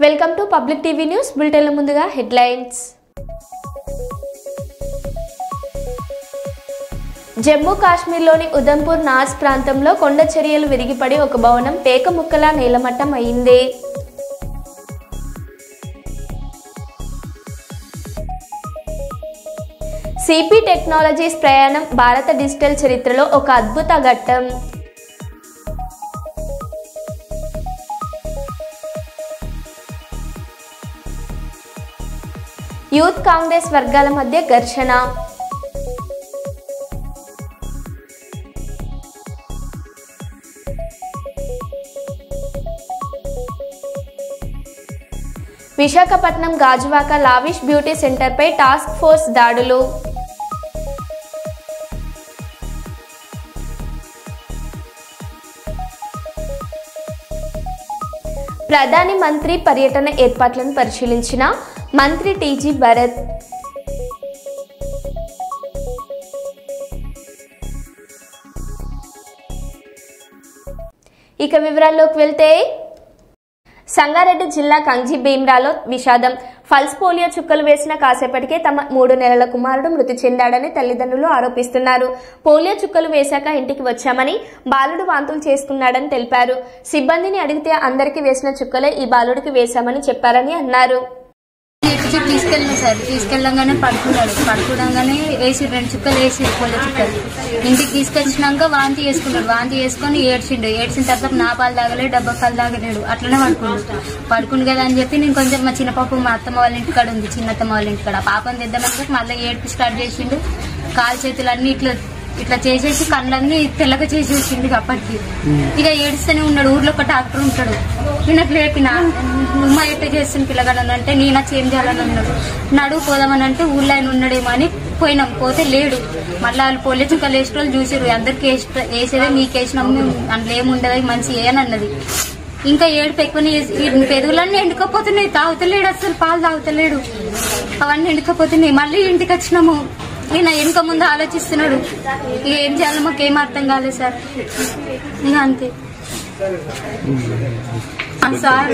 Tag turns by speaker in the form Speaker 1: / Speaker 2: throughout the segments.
Speaker 1: Welcome to public TV news బులెటిన్ల ముందుగా headlines. Jammu కాశ్మీర్లోని ఉదంపూర్ నాస్ ప్రాంతంలో కొండ చర్యలు విరిగిపడి ఒక భవనం పేక ముక్కలా నేలమట్టం అయింది. సిపి టెక్నాలజీస్ ప్రయాణం భారత డిజిటల్ చరిత్రలో ఒక అద్భుత ఘట్టం. యూత్ కాంగ్రెస్ వర్గాల మధ్య ఘర్షణ. విశాఖపట్నం గాజువాక లావిష్ బ్యూటీ సెంటర్పై టాస్క్ ఫోర్స్ దాడులు. ప్రధాని మంత్రి పర్యటన ఏర్పాట్లను పరిశీలించిన మంత్రి టీజీ భరత్. ఇక వివరాల్లోకి వెళ్తే సంగారెడ్డి జిల్లా కంగ్జీ భీమ్రాలో విషాదం. పల్స్ పోలియో చుక్కలు వేసిన కాసేపటికే తమ 3 నెలల కుమారుడు మృతి చెందాడని తల్లిదండ్రులు ఆరోపిస్తున్నారు. పోలియో చుక్కలు వేశాక ఇంటికి వచ్చామని బాలుడు వాంతులు చేసుకున్నాడని తెలిపారు. సిబ్బందిని అడిగితే అందరికీ వేసిన చుక్కలే ఈ బాలుడికి వేశామని చెప్పారని అన్నారు.
Speaker 2: తీసుకెళ్ళిన సార్, తీసుకెళ్ళంగానే పడుకోవడంగానే వేసి 2 చుక్కలు వేసి పోలియో చుక్కలు ఇంటికి తీసుకొచ్చినాక వాంతి చేసుకున్నాడు. వాంతి చేసుకుని ఏడ్చిన తర్వాత నా పాలు తాగలేడు, డబ్బా పాలు తాగలేడు, అట్లనే పడుకుండు కదా అని చెప్పి నేను కొంచెం మా చిన్న పాప మా అత్తమ్మ వాళ్ళ ఇంటికాడ ఉంది, చిన్నత్తమ్మ వాళ్ళ ఇంటికాడ పాపని తెద్దామని మళ్ళీ ఏడుపు స్టార్ట్ చేసిండు. కాలు చేతులు అన్ని ఇట్లా చేసేసి కళ్ళన్నీ తెల్లగా చేసేసిండు. అప్పటికి ఇక ఏడుస్తూనే ఉన్నాడు. ఊర్లో ఒక డాక్టర్ ఉంటాడు, ఈయనకు లేపిన ఉమ్మ ఎట్లా చేస్తుంది పిల్లగాడని అంటే నేను చేం చేయాలని అన్నాడు. నడువు పోదామని అంటే ఊళ్ళో ఆయన ఉన్నాడేమో అని పోయినాం. పోతే లేడు. మళ్ళీ వాళ్ళు పోలియో చుక్కలు వేసిన వాళ్ళు చూసారు. అందరికి వేసేదే మీకు వేసినాము, అందులో ఏముండదు మంచి అని అన్నది. ఇంకా ఏడుపు ఎక్కువ పెరుగులన్నీ ఎండుకపోతున్నాయి. తాగుతలేడు, అసలు పాలు తాగుతలేడు, అవన్నీ ఎండుకపోతున్నాయి. మళ్ళీ ఇంటికి వచ్చినాము. ఈయన వెనుక ముందు ఆలోచిస్తున్నాడు. ఇక ఏం చేయాలో మాకేం అర్థం కాలేదు సార్. ఇక అంతే సార్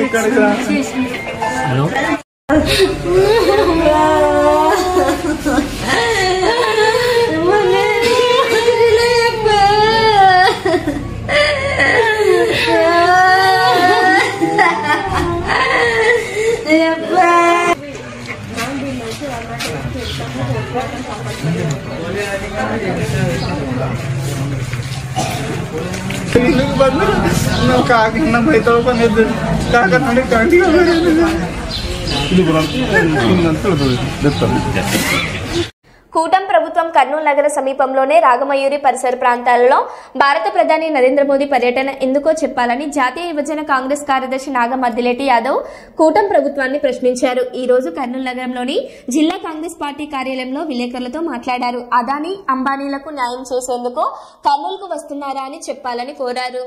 Speaker 1: కూటం ప్రభుత్వం కర్నూలు నగర సమీపంలోనే రాగమయూరి పరిసర ప్రాంతాలలో భారత ప్రధాని నరేంద్ర మోదీ పర్యటన ఎందుకో చెప్పాలని జాతీయ యువజన కాంగ్రెస్ కార్యదర్శి నాగమద్దిలేటి యాదవ్ కూటం ప్రభుత్వాన్ని ప్రశ్నించారు. ఈ రోజు కర్నూలు నగరంలోని జిల్లా కాంగ్రెస్ పార్టీ కార్యాలయంలో విలేకరులతో మాట్లాడారు. అదానీ అంబానీలకు న్యాయం చేసేందుకు కర్నూలుకు వస్తున్నారా అని చెప్పాలని కోరారు.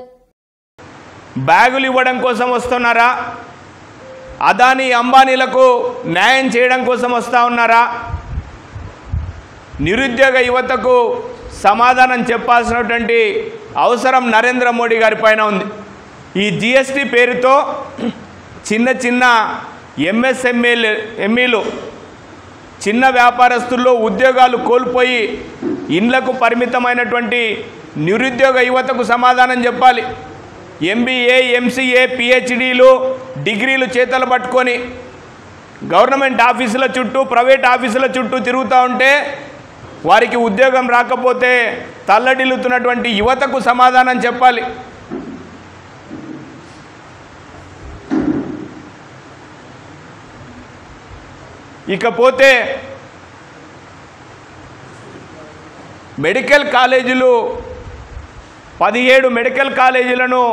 Speaker 3: బ్యాగులు ఇవ్వడం కోసం వస్తున్నారా? అదానీ అంబానీలకు న్యాయం చేయడం కోసం వస్తూ ఉన్నారా? నిరుద్యోగ యువతకు సమాధానం చెప్పాల్సినటువంటి అవసరం నరేంద్ర మోడీ గారి పైన ఉంది. ఈ జిఎస్టీ పేరుతో చిన్న ఎంఎస్ఎంఈలు చిన్న వ్యాపారస్తుల్లో ఉద్యోగాలు కోల్పోయి ఇండ్లకు పరిమితమైనటువంటి నిరుద్యోగ యువతకు సమాధానం చెప్పాలి. ఎంబీఏ, ఎంసీఏ, పిహెచ్డీలు, డిగ్రీలు చేతలు పట్టుకొని గవర్నమెంట్ ఆఫీసుల చుట్టూ, ప్రైవేట్ ఆఫీసుల చుట్టూ తిరుగుతూ ఉంటే వారికి ఉద్యోగం రాకపోతే తల్లడిల్లుతున్నటువంటి యువతకు సమాధానం చెప్పాలి. ఇకపోతే మెడికల్ కాలేజీలు 17 మెడికల్ కాలేజీలను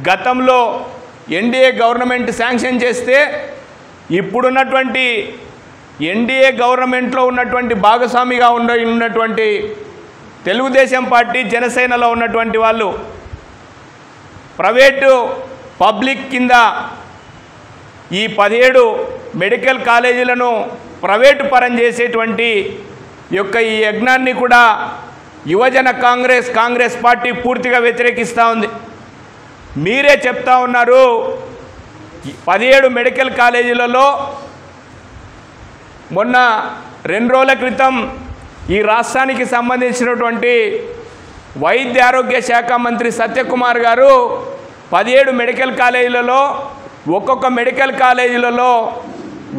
Speaker 3: గతంలో ఎన్డీఏ గవర్నమెంట్ శాంక్షన్ చేస్తే ఇప్పుడున్నటువంటి ఎన్డీఏ గవర్నమెంట్లో ఉన్నటువంటి భాగస్వామిగా ఉన్నటువంటి తెలుగుదేశం పార్టీ, జనసేనలో ఉన్నటువంటి వాళ్ళు ప్రైవేటు పబ్లిక్ కింద ఈ 17 మెడికల్ కాలేజీలను ప్రైవేటు పరం చేసేటువంటి యొక్క ఈ యజ్ఞాన్ని కూడా యువజన కాంగ్రెస్ పార్టీ పూర్తిగా వ్యతిరేకిస్తూ ఉంది. మీరే చెప్తా ఉన్నారు 17 మెడికల్ కాలేజీలలో మొన్న 2 రోజుల క్రితం ఈ రాష్ట్రానికి సంబంధించినటువంటి వైద్య ఆరోగ్య శాఖ మంత్రి సత్యకుమార్ గారు 17 మెడికల్ కాలేజీలలో ఒక్కొక్క మెడికల్ కాలేజీలలో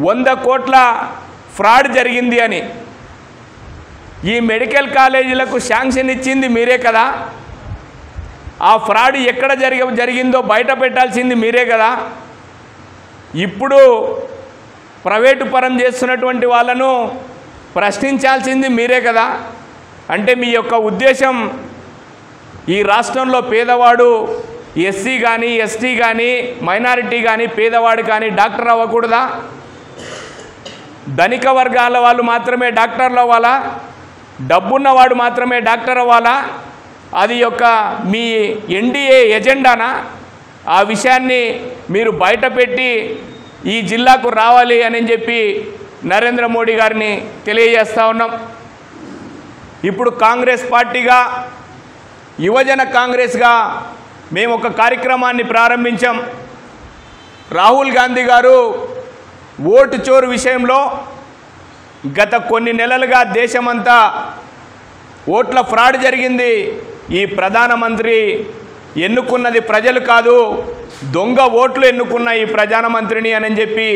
Speaker 3: 100 కోట్ల ఫ్రాడ్ జరిగింది అని. ఈ మెడికల్ కాలేజీలకు శాంక్షన్ ఇచ్చింది మీరే కదా, ఆ ఫ్రాడ్ ఎక్కడ జరిగిందో బయట పెట్టాల్సింది మీరే కదా. ఇప్పుడు ప్రైవేటు పరం చేస్తున్నటువంటి వాళ్ళను ప్రశ్నించాల్సింది మీరే కదా. అంటే మీ యొక్క ఉద్దేశం ఈ రాష్ట్రంలో పేదవాడు ఎస్సీ కానీ ఎస్టీ కానీ మైనారిటీ కానీ పేదవాడు కానీ డాక్టర్ అవ్వకూడదా? ధనిక వర్గాల వాళ్ళు మాత్రమే డాక్టర్లు అవ్వాలా? డబ్బున్నవాడు మాత్రమే డాక్టర్ అవ్వాలా? అది యొక్క మీ ఎన్డీఏ ఎజెండానా? ఆ విషయాన్ని మీరు బయటపెట్టి ఈ జిల్లాకు రావాలి అని చెప్పి నరేంద్ర మోడీ గారిని తెలియజేస్తూ ఉన్నాం. ఇప్పుడు కాంగ్రెస్ పార్టీగా, యువజన కాంగ్రెస్గా మేము ఒక కార్యక్రమాన్ని ప్రారంభించాం. రాహుల్ గాంధీ గారు ఓటు చోరు విషయంలో గత కొన్ని నెలలుగా దేశమంతా ఓట్ల ఫ్రాడ్ జరిగింది, ఈ ప్రధానమంత్రి ఎన్నుకున్నది ప్రజలు కాదు, దొంగ ఓట్లు ఎన్నుకున్న ఈ ప్రధానమంత్రిని అని చెప్పి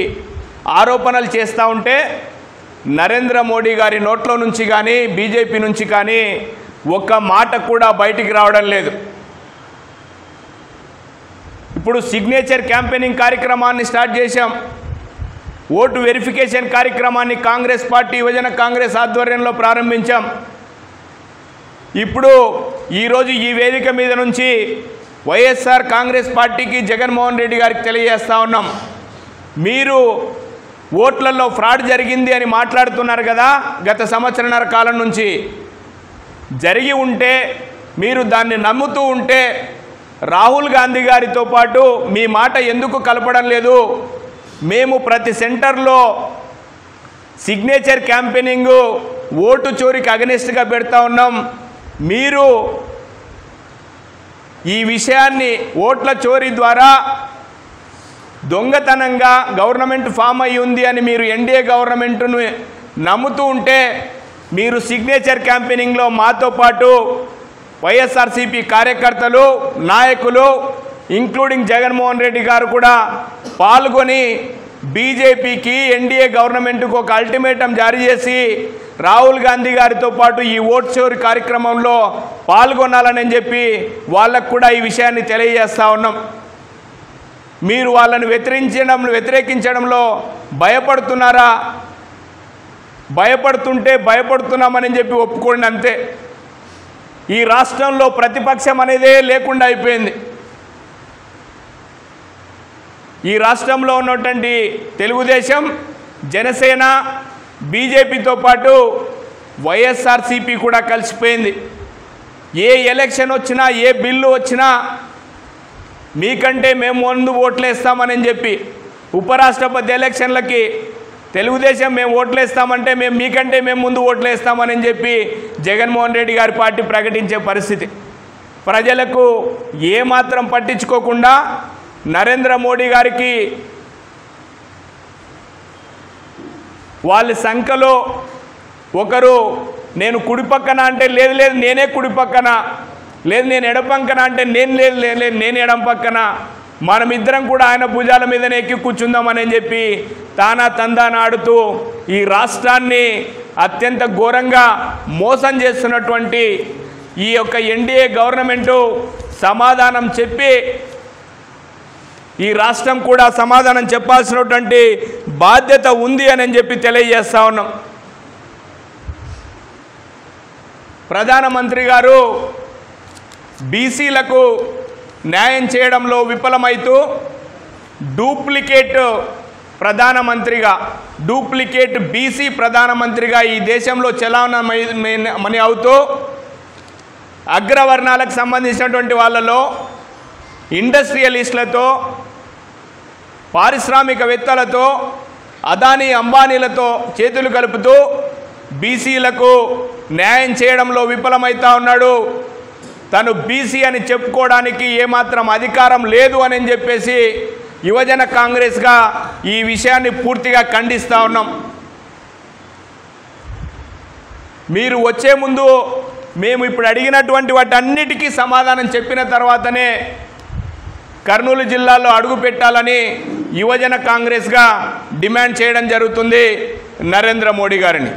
Speaker 3: ఆరోపణలు చేస్తూ ఉంటే నరేంద్ర మోడీ గారి నోట్లో నుంచి కానీ బీజేపీ నుంచి కానీ ఒక్క మాట కూడా బయటికి రావడం లేదు. ఇప్పుడు సిగ్నేచర్ క్యాంపెయినింగ్ కార్యక్రమాన్ని స్టార్ట్ చేశాం. ఓటు వెరిఫికేషన్ కార్యక్రమాన్ని కాంగ్రెస్ పార్టీ యువజన కాంగ్రెస్ ఆధ్వర్యంలో ప్రారంభించాం. ఇప్పుడు ఈరోజు ఈ వేదిక మీద నుంచి వైఎస్ఆర్ కాంగ్రెస్ పార్టీకి జగన్మోహన్ రెడ్డి గారికి తెలియజేస్తూ ఉన్నాం, మీరు ఓట్లలో ఫ్రాడ్ జరిగింది అని మాట్లాడుతున్నారు కదా. గత సంవత్సరన్నర కాలం నుంచి జరిగి ఉంటే మీరు దాన్ని నమ్ముతూ ఉంటే రాహుల్ గాంధీ గారితో పాటు మీ మాట ఎందుకు కలపడం లేదు? మేము ప్రతి సెంటర్లో సిగ్నేచర్ క్యాంపెయినింగ్ ఓటు చోరీకి అగెనిస్ట్గా పెడతా ఉన్నాం. మీరు ఈ విషయాన్ని ఓట్ల చోరీ ద్వారా దొంగతనంగా గవర్నమెంట్ ఫామ్ అయి ఉంది అని మీరు ఎన్డీఏ గవర్నమెంట్ను నమ్ముతూ ఉంటే మీరు సిగ్నేచర్ క్యాంపెయినింగ్లో మాతో పాటు వైఎస్ఆర్సీపీ కార్యకర్తలు, నాయకులు ఇంక్లూడింగ్ జగన్మోహన్ రెడ్డి గారు కూడా పాల్గొని బీజేపీకి ఎన్డీఏ గవర్నమెంట్కు ఒక అల్టిమేటం జారీ చేసి రాహుల్ గాంధీ గారితో పాటు ఈ ఓట్ చోరీ కార్యక్రమంలో పాల్గొనాలని చెప్పి వాళ్ళకు కూడా ఈ విషయాన్ని తెలియజేస్తూ ఉన్నాం. మీరు వాళ్ళని వ్యతిరేకించడంలో భయపడుతున్నారా? భయపడుతుంటే భయపడుతున్నామని చెప్పి ఒప్పుకోండి అంతే. ఈ రాష్ట్రంలో ప్రతిపక్షం అనేదే లేకుండా అయిపోయింది. ఈ రాష్ట్రంలో ఉన్నటువంటి తెలుగుదేశం, జనసేన, బీజేపీతో పాటు వైఎస్ఆర్సీపీ కూడా కలిసిపోయింది. ఏ ఎలక్షన్ వచ్చినా, ఏ బిల్లు వచ్చినా మీకంటే మేము ముందు ఓట్లేస్తామని చెప్పి, ఉపరాష్ట్రపతి ఎలక్షన్లకి తెలుగుదేశం మేము ఓట్లేస్తామంటే మీకంటే మేము ముందు ఓట్లేస్తామని చెప్పి జగన్మోహన్ రెడ్డి గారి పార్టీ ప్రకటించే పరిస్థితి. ప్రజలకు ఏమాత్రం పట్టించుకోకుండా నరేంద్ర మోడీ గారికి వాళ్ళ సంఖ్యలో ఒకరు నేను కుడి పక్కన అంటే లేదు లేదు నేనే కుడి పక్కన, లేదు నేను ఎడం పక్కన అంటే నేను ఎడం పక్కన, మనమిద్దరం కూడా ఆయన భుజాల మీదనే ఎక్కి కూర్చుందామని చెప్పి తానా తందాన ఆడుతూ ఈ రాష్ట్రాన్ని అత్యంత ఘోరంగా మోసం చేస్తున్నటువంటి ఈ యొక్క ఎన్డీఏ గవర్నమెంటు సమాధానం చెప్పి, ఈ రాష్ట్రం కూడా సమాధానం చెప్పాల్సినటువంటి బాధ్యత ఉంది అని చెప్పి తెలియజేస్తా ఉన్నాం. ప్రధానమంత్రి గారు బీసీలకు న్యాయం చేయడంలో విఫలమైతూ డూప్లికేట్ బీసీ ప్రధానమంత్రిగా ఈ దేశంలో చలామణి అవుతూ అగ్రవర్ణాలకు సంబంధించినటువంటి వాళ్ళలో ఇండస్ట్రియలిస్టులతో, పారిశ్రామికవేత్తలతో, అదానీ అంబానీలతో చేతులు కలుపుతూ బీసీలకు న్యాయం చేయడంలో విఫలమవుతా ఉన్నాడు. తను బీసీ అని చెప్పుకోవడానికి ఏమాత్రం అధికారం లేదు అని చెప్పేసి యువజన కాంగ్రెస్గా ఈ విషయాన్ని పూర్తిగా ఖండిస్తూ ఉన్నాం. మీరు వచ్చే ముందు మేము ఇప్పుడు అడిగినటువంటి వాటన్నిటికీ సమాధానం చెప్పిన తర్వాతనే కర్నూలు జిల్లాలో అడుగు పెట్టాలని యువజన కాంగ్రెస్గా డిమాండ్ చేయడం జరుగుతుంది నరేంద్ర మోడీ గారిని.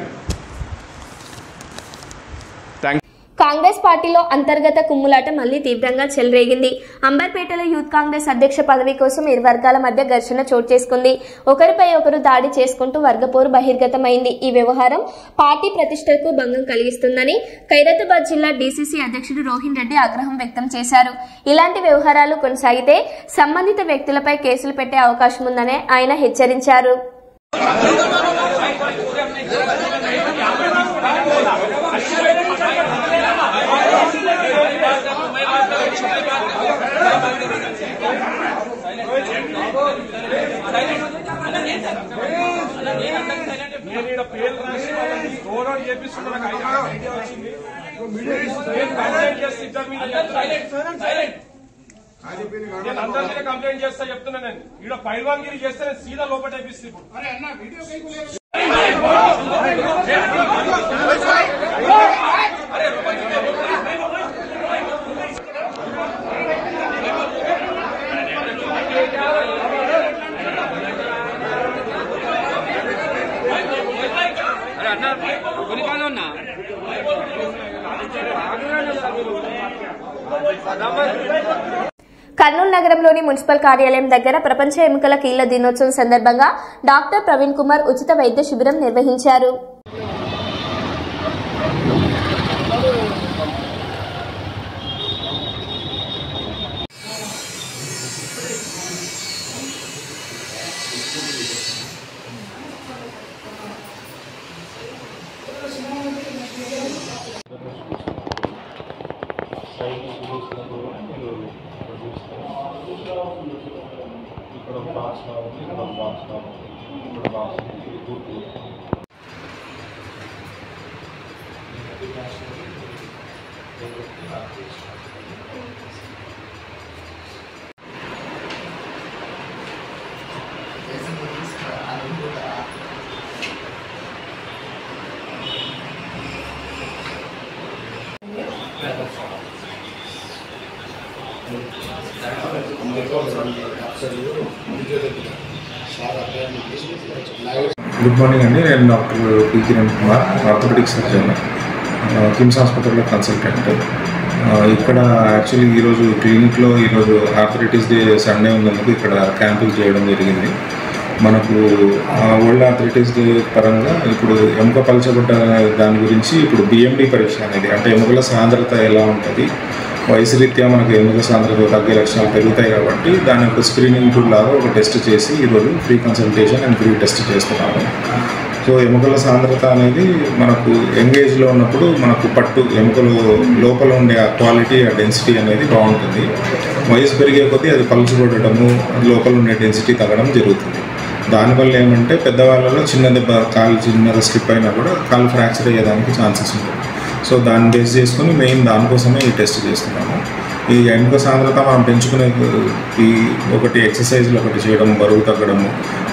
Speaker 1: కాంగ్రెస్ పార్టీలో అంతర్గత కుమ్ములాట మళ్లీ తీవ్రంగా చెలరేగింది. అంబర్పేటలో యూత్ కాంగ్రెస్ అధ్యక్ష పదవి కోసం ఇరు వర్గాల మధ్య ఘర్షణ చోటు చేసుకుంది. ఒకరిపై ఒకరు దాడి చేసుకుంటూ వర్గపోరు బహిర్గతమైంది. ఈ వ్యవహారం పార్టీ ప్రతిష్టకు భంగం కలిగిస్తుందని ఖైరతాబాద్ జిల్లా డీసీసీ అధ్యక్షుడు రోహిన్ రెడ్డి ఆగ్రహం వ్యక్తం చేశారు. ఇలాంటి వ్యవహారాలు కొనసాగితే సంబంధిత వ్యక్తులపై కేసులు పెట్టే అవకాశం ఉందని ఆయన హెచ్చరించారు.
Speaker 4: నేను అందరి మీద కంప్లైంట్ చేస్తా చెప్తున్నా. నేను ఈడ పైల్వాన్గిరి చేస్తే నేను సీదా లోపల వేపిస్తే
Speaker 1: కర్నూలు నగరంలోని మున్సిపల్ కార్యాలయం దగ్గర ప్రపంచ ఎముకల కీళ్ల దినోత్సవం సందర్భంగా డాక్టర్ ప్రవీణ్ కుమార్ ఉచిత వైద్య శిబిరం నిర్వహించారు.
Speaker 5: గుడ్ మార్నింగ్ అండి. నేను doctor P Kiran Kumar, orthopaedic surgeon, KIMS హాస్పిటల్లో కన్సల్టెంట్. ఇక్కడ యాక్చువల్లీ ఈరోజు క్లినిక్లో ఈరోజు ఆర్థరైటిస్ డే సండే ఉన్నందుకు ఇక్కడ క్యాంపులు చేయడం జరిగింది. మనకు వరల్డ్ ఆర్థరైటిస్ డే పరంగా ఇప్పుడు ఎముక పలచబడ్డ దాని గురించి ఇప్పుడు బిఎండి పరీక్ష అనేది, అంటే ఎముకల సాంద్రత ఎలా ఉంటుంది, వయసు రీత్యా మనకు ఎముక సాంద్రత తగ్గే లక్షణాలు పెరుగుతాయి కాబట్టి దాని యొక్క స్క్రీనింగ్ టూల్ లాగా ఒక టెస్ట్ చేసి ఈరోజు free consultation and free test చేస్తున్నాము. సో ఎముకల సాంద్రత అనేది మనకు ఎంగేజ్లో ఉన్నప్పుడు మనకు పట్టు ఎముకలు లోపల ఉండే ఆ క్వాలిటీ, ఆ డెన్సిటీ అనేది బాగుంటుంది. వయసు పెరిగే కొద్దీ అది పలుచుబడటము, లోపల ఉండే డెన్సిటీ తగ్గడం జరుగుతుంది. దానివల్ల ఏమంటే పెద్దవాళ్ళలో చిన్న దెబ్బ, కాలు చిన్నగా స్లిప్ అయినా కూడా కాలు ఫ్రాక్చర్ అయ్యేదానికి ఛాన్సెస్ ఉంటుంది. సో దాన్ని బేస్ చేసుకొని మెయిన్ దానికోసమే ఈ టెస్ట్ చేస్తున్నాము. ఈ ఎముక సాంద్రత మనం పెంచుకునే ఈ ఒకటి ఎక్సర్సైజ్లు ఒకటి చేయడం, బరువు తగ్గడము,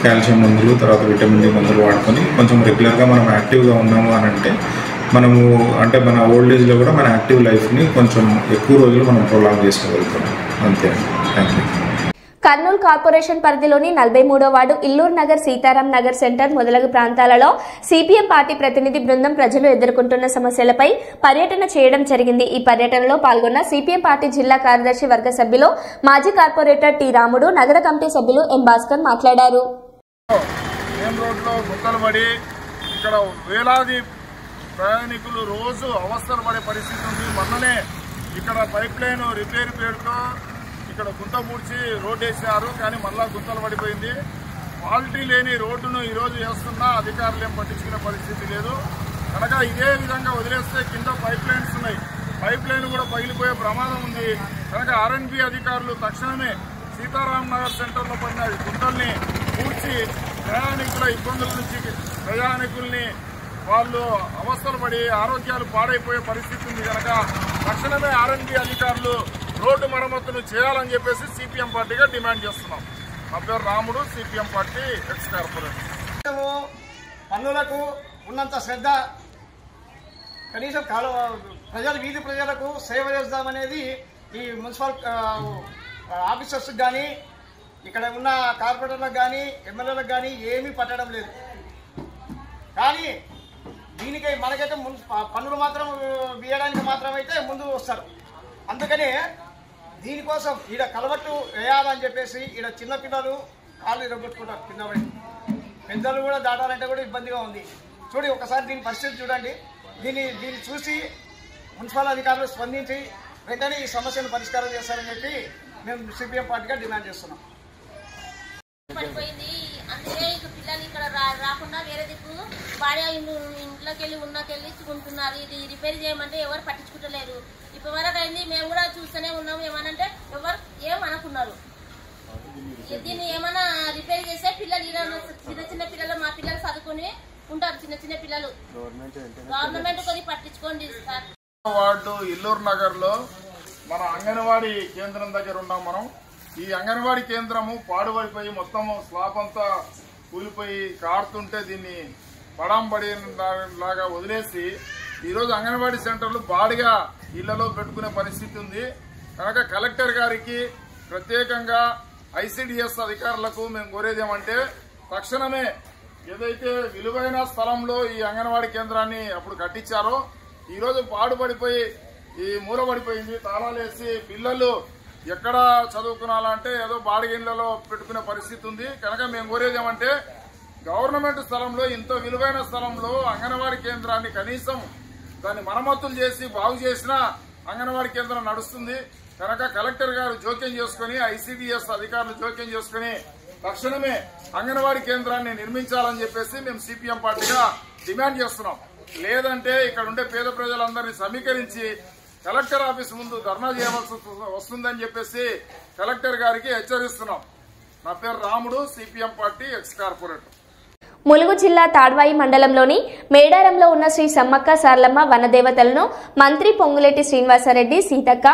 Speaker 5: కాల్షియం మందులు, తర్వాత విటమిన్ డి మందులు వాడుకొని కొంచెం రెగ్యులర్గా మనం యాక్టివ్గా ఉన్నాము అని అంటే మనము అంటే మన ఓల్డ్ ఏజ్లో కూడా మన యాక్టివ్ లైఫ్ని కొంచెం ఎక్కువ రోజులు మనం ప్రొలాంగ్ చేసుకోగలుగుతాం. అంతే అండి. Thank you.
Speaker 1: కర్నూలు కార్పొరేషన్ పరిధిలోని 43వ వార్డు, ఇల్లూరు నగర్, సీతారాం నగర్ సెంటర్ మొదలగు ప్రాంతాలలో సిపిఎం పార్టీ ప్రతినిధి బృందం ప్రజలు ఎదుర్కొంటున్న సమస్యలపై పర్యటన చేయడం జరిగింది. ఈ పర్యటనలో పాల్గొన్న సిపిఎం పార్టీ జిల్లా కార్యదర్శి వర్గ సభ్యులు మాజీ కార్పొరేటర్ టి రాముడు, నగర కమిటీ సభ్యులు ఎం భాస్కర్ మాట్లాడారు.
Speaker 4: ఇక్కడ వేలాది ప్రయాణికులు రోజు అవస్థలు పడే పరిస్థితి ఉంది. మొన్ననే ఇక్కడ పైప్ లైన్ రిపేర్ పేరుతో ఇక్కడ గుంత పూడ్చి రోడ్డు వేసారు, కానీ మళ్ళా గుంతలు పడిపోయింది. క్వాలిటీ లేని రోడ్డును ఈరోజు వేస్తున్నా అధికారులు ఏం పట్టించుకునే పరిస్థితి లేదు. కనుక ఇదే విధంగా వదిలేస్తే కింద పైప్ లైన్స్ ఉన్నాయి, పైప్ లైన్ కూడా పగిలిపోయే ప్రమాదం ఉంది. కనుక ఆర్ఎన్బి అధికారులు తక్షణమే సీతారాం నగర్ సెంటర్లో పడిన గుంతల్ని పూడ్చి ప్రయాణికుల ఇబ్బందుల నుంచి ప్రయాణికుల్ని వాళ్ళు అవస్థలు పడి ఆరోగ్యాలు పాడైపోయే పరిస్థితి ఉంది. కనుక తక్షణమే ఆర్ఎన్బి అధికారులు రోడ్డు మరమ్మతులు చేయాలని చెప్పేసి సిపిఎం పార్టీగా డిమాండ్ చేస్తున్నాం. నా పేరు రాముడు, సిపిఎం పార్టీ ఎక్స్ కార్పొరేటర్.
Speaker 6: పన్నులకు ఉన్నంత శ్రద్ధ కనీసం వీధి ప్రజలకు సేవ చేద్దామనేది ఈ మున్సిపల్ ఆఫీసర్స్ కానీ ఇక్కడ ఉన్న కార్పొరేటర్లకు కానీ ఎమ్మెల్యేలకు కానీ ఏమీ పట్టడం లేదు. కానీ దీనికై మనకైతే పన్నులు మాత్రం వేయడానికి మాత్రమైతే ముందు వస్తారు. అందుకనే దీనికోసం ఈడ కలవట్టు వేయాలని చెప్పేసి ఈడ చిన్నపిల్లలు కాళ్ళు ఇరగొట్టుకుంటారు కింద పడి, పెద్దలు కూడా దాటాలంటే కూడా ఇబ్బందిగా ఉంది. చూడండి ఒకసారి దీని పరిస్థితి చూడండి. దీన్ని చూసి మున్సిపల్ అధికారులు స్పందించి వెంటనే ఈ సమస్యను పరిష్కారం చేస్తారని చెప్పి మేము సిపిఎం పార్టీగా డిమాండ్ చేస్తున్నాం.
Speaker 7: పడిపోయింది అందుకే ఇక పిల్లలు ఇక్కడ రాకుండా వేరే దిక్కు భార్య ఇంట్లోకి వెళ్ళి ఉన్నకెళ్ళి ఉంటున్నారు. ఇది రిపేర్ చేయమంటే ఎవరు పట్టించుకుంటలేరు. ఇప్పటి వరకు అయింది, మేము కూడా చూస్తూనే ఉన్నాము. ఏమనంటే ఎవరు ఏమనుకున్నారు. దీన్ని ఏమైనా రిపేర్ చేస్తే పిల్లలు చిన్న పిల్లలు మా పిల్లలు చదువుకుని ఉంటారు. చిన్న పిల్లలు గవర్నమెంట్ కొద్ది పట్టించుకోండి సార్.
Speaker 4: వార్డు ఇల్లూరు నగర్ లో మన అంగన్వాడీ కేంద్రం దగ్గర ఉన్నాం మనం. ఈ అంగన్వాడీ కేంద్రము పాడుపడిపోయి మొత్తం స్లాబ్ అంతా కూలిపోయి కారుతుంటే దీన్ని పడాంబడి లాగా వదిలేసి ఈరోజు అంగన్వాడీ సెంటర్లు బాడిగా ఇళ్లలో పెట్టుకునే పరిస్థితి ఉంది. కనుక కలెక్టర్ గారికి ప్రత్యేకంగా ఐసిడిఎస్ అధికారులకు మేము కోరేది ఏమంటే తక్షణమే ఏదైతే విలువైన స్థలంలో ఈ అంగన్వాడీ కేంద్రాన్ని అప్పుడు కట్టించారో ఈరోజు పాడుపడిపోయి ఈ మూలపడిపోయింది. తాళాలేసి పిల్లలు ఎక్కడ చదువుకున్నాలంటే ఏదో బాడిగిళ్లలో పెట్టుకునే పరిస్థితి ఉంది. కనుక మేము కోరేది ఏమంటే గవర్నమెంట్ స్థలంలో ఇంత విలువైన స్థలంలో అంగన్వాడీ కేంద్రాన్ని కనీసం దాన్ని మరమ్మతులు చేసి బాగు చేసినా అంగన్వాడీ కేంద్రం నడుస్తుంది. కనుక కలెక్టర్ గారు జోక్యం చేసుకుని ఐసిడిఎస్ అధికారులు జోక్యం చేసుకుని తక్షణమే అంగన్వాడీ కేంద్రాన్ని నిర్మించాలని చెప్పేసి మేము సిపిఎం పార్టీగా డిమాండ్ చేస్తున్నాం. లేదంటే ఇక్కడ ఉండే పేద ప్రజలందరినీ సమీకరించి కలెక్టర్ ఆఫీస్ ముందు ధర్నా చేయవలసి వస్తుందని చెప్పేసి కలెక్టర్ గారికి హెచ్చరిస్తున్నాం. నా పేరు రాముడు, CPM party ex corporator.
Speaker 1: Mulugu జిల్లా తాడ్వాయి మండలంలోని మేడారంలో ఉన్న శ్రీ సమ్మక్క సారలమ్మ వనదేవతలను మంత్రి పొంగులేటి శ్రీనివాసరెడ్డి, సీతక్క,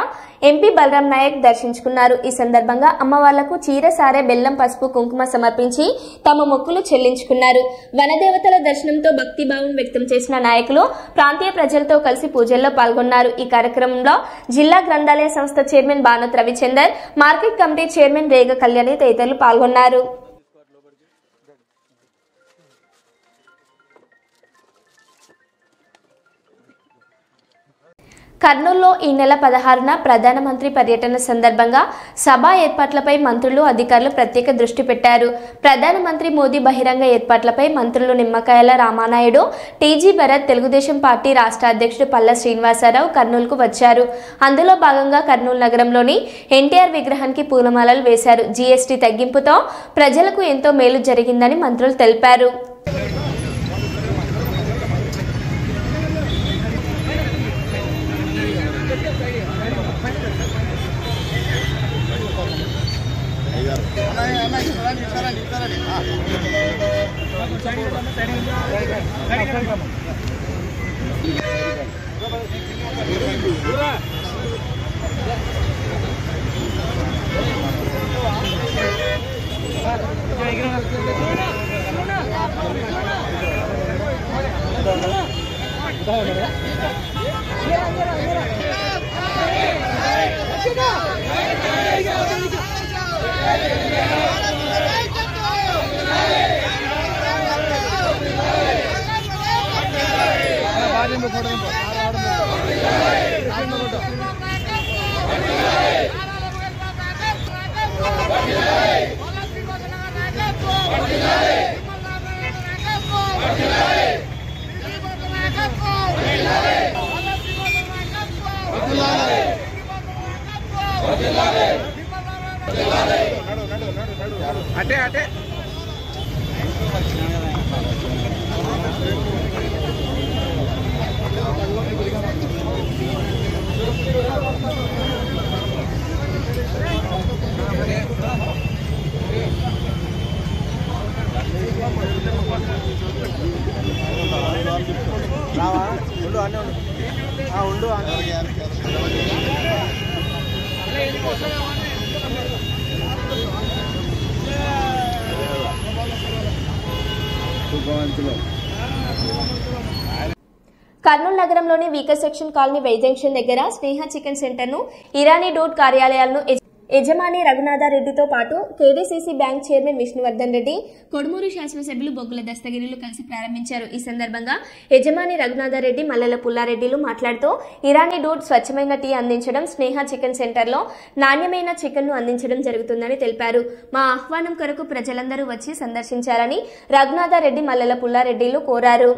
Speaker 1: ఎంపీ బలరాం నాయక్ దర్శించుకున్నారు. ఈ సందర్భంగా అమ్మవార్లకు చీర, సారె, బెల్లం, పసుపు, కుంకుమ సమర్పించి తమ మొక్కులు చెల్లించుకున్నారు. వనదేవతల దర్శనంతో భక్తిభావం వ్యక్తం చేసిన నాయకులు ప్రాంతీయ ప్రజలతో కలిసి పూజల్లో పాల్గొన్నారు. ఈ కార్యక్రమంలో జిల్లా గ్రంథాలయ సంస్థ chairman Banoth Ravichander, market committee chairman రేగ కళ్యాణి తదితరులు పాల్గొన్నారు. కర్నూలులో ఈ నెల 16న ప్రధానమంత్రి పర్యటన సందర్భంగా సభా ఏర్పాట్లపై మంత్రులు, అధికారులు ప్రత్యేక దృష్టి పెట్టారు. ప్రధానమంత్రి మోదీ బహిరంగ ఏర్పాట్లపై మంత్రులు నిమ్మకాయల రామానాయుడు, టీజీ భరత్, తెలుగుదేశం పార్టీ రాష్ట్ర అధ్యక్షుడు పల్లా శ్రీనివాసరావు కర్నూలుకు వచ్చారు. అందులో భాగంగా కర్నూలు నగరంలోని ఎన్టీఆర్ విగ్రహానికి పూలమాలలు వేశారు. జీఎస్టీ తగ్గింపుతో ప్రజలకు ఎంతో మేలు జరిగిందని మంత్రులు తెలిపారు.
Speaker 8: అటే అటే రావా ఉండు అన్నీ ఉండు ఉండు
Speaker 1: కర్నూలు నగరంలోని weaker section colony Y junction దగ్గర స్నేహ చికెన్ సెంటర్ ను ఇరానీ డూట్ కార్యాలయాలను యజమాని రఘునాథారెడ్డితో పాటు KDCC bank chairman Vishnuvardhan Reddy, Kodumur శాసనసభ్యులు బొగ్గుల దస్తగిరిలు కలిసి ప్రారంభించారు. ఈ సందర్భంగా యజమాని రఘునాథారెడ్డి, మల్లెల పుల్లారెడ్డిలు మాట్లాడుతూ ఇరానీ డూట్ స్వచ్ఛమైన టీ అందించడం, స్నేహ చికెన్ సెంటర్లో నాణ్యమైన చికెన్ ను అందించడం జరుగుతుందని తెలిపారు. మా ఆహ్వానం కొరకు ప్రజలందరూ వచ్చి సందర్శించాలని రఘునాథారెడ్డి, మల్లెల పుల్లారెడ్డిలు కోరారు.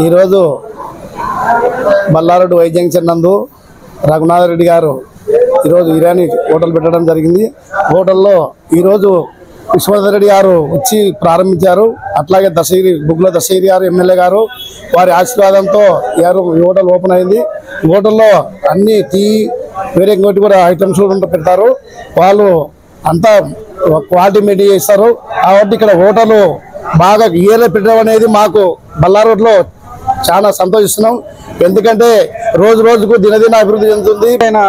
Speaker 9: ఈరోజు బల్లారెడ్డి వై జంక్షన్ నందు రఘునాథరెడ్డి గారు ఈరోజు ఇరానీ హోటల్ పెట్టడం జరిగింది. హోటల్లో ఈరోజు విశ్వనాథ్ రెడ్డి గారు వచ్చి ప్రారంభించారు. అట్లాగే బొగ్గుల దశగిరి గారు ఎమ్మెల్యే గారు వారి ఆశీర్వాదంతో ఈ హోటల్ ఓపెన్ అయింది. ఈ హోటల్లో అన్ని టీ వేరే ఇంకోటి కూడా ఐటమ్స్ కూడా పెడతారు. వాళ్ళు అంతా క్వాలిటీ మెయింటైన్ చేస్తారు. కాబట్టి ఇక్కడ హోటల్ బాగా ఇయర్లో పెట్టడం అనేది మాకు బల్లారోడ్లో చాలా సంతోషిస్తున్నాం. ఎందుకంటే రోజు రోజుకు దినదిన అభివృద్ధి చెందుతుంది. ఆయన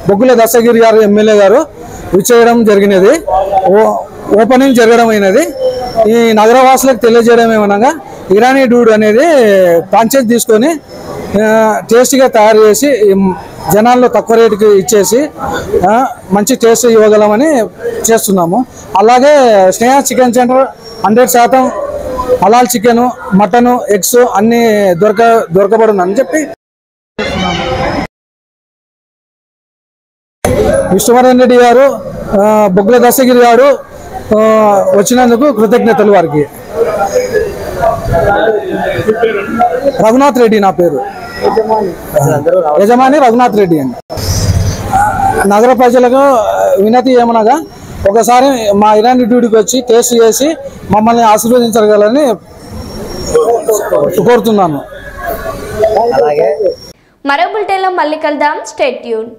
Speaker 9: బొగ్గుల దశగిరి గారు ఎమ్మెల్యే గారు విచ్చేయడం జరిగినది, ఓపెనింగ్ జరగడం అయినది. ఈ నగరవాసులకు తెలియజేయడం ఏమనగా ఇరానీ డూడ్ అనేది ఫ్రాంచైజ్ తీసుకొని టేస్టీగా తయారు చేసి జనాల్లో తక్కువ రేటుకి ఇచ్చేసి మంచి టేస్ట్ ఇవ్వగలమని చేస్తున్నాము. అలాగే స్నేహ చికెన్ సెంటర్ 100% హలాల్ చికెను, మటను, ఎగ్స్ అన్నీ దొరకబడునని చెప్పి విష్ణువర్ధన్ రెడ్డి గారు, బొగ్గుల దశగిరి గారు వచ్చినందుకు కృతజ్ఞతలు వారికి. రఘునాథ్ రెడ్డి నా పేరు, యజమాని రఘునాథ్ రెడ్డి అండి. నగర ప్రజలకు వినతి ఏమనగా ఒకసారి మా ఇరానీ డ్యూటీకి వచ్చి టేస్ట్ చేసి మమ్మల్ని ఆశీర్వదించగలని కోరుతున్నాను.
Speaker 1: మరో బులెటిన్లో మళ్ళీ కలుద్దాం. Stay tune.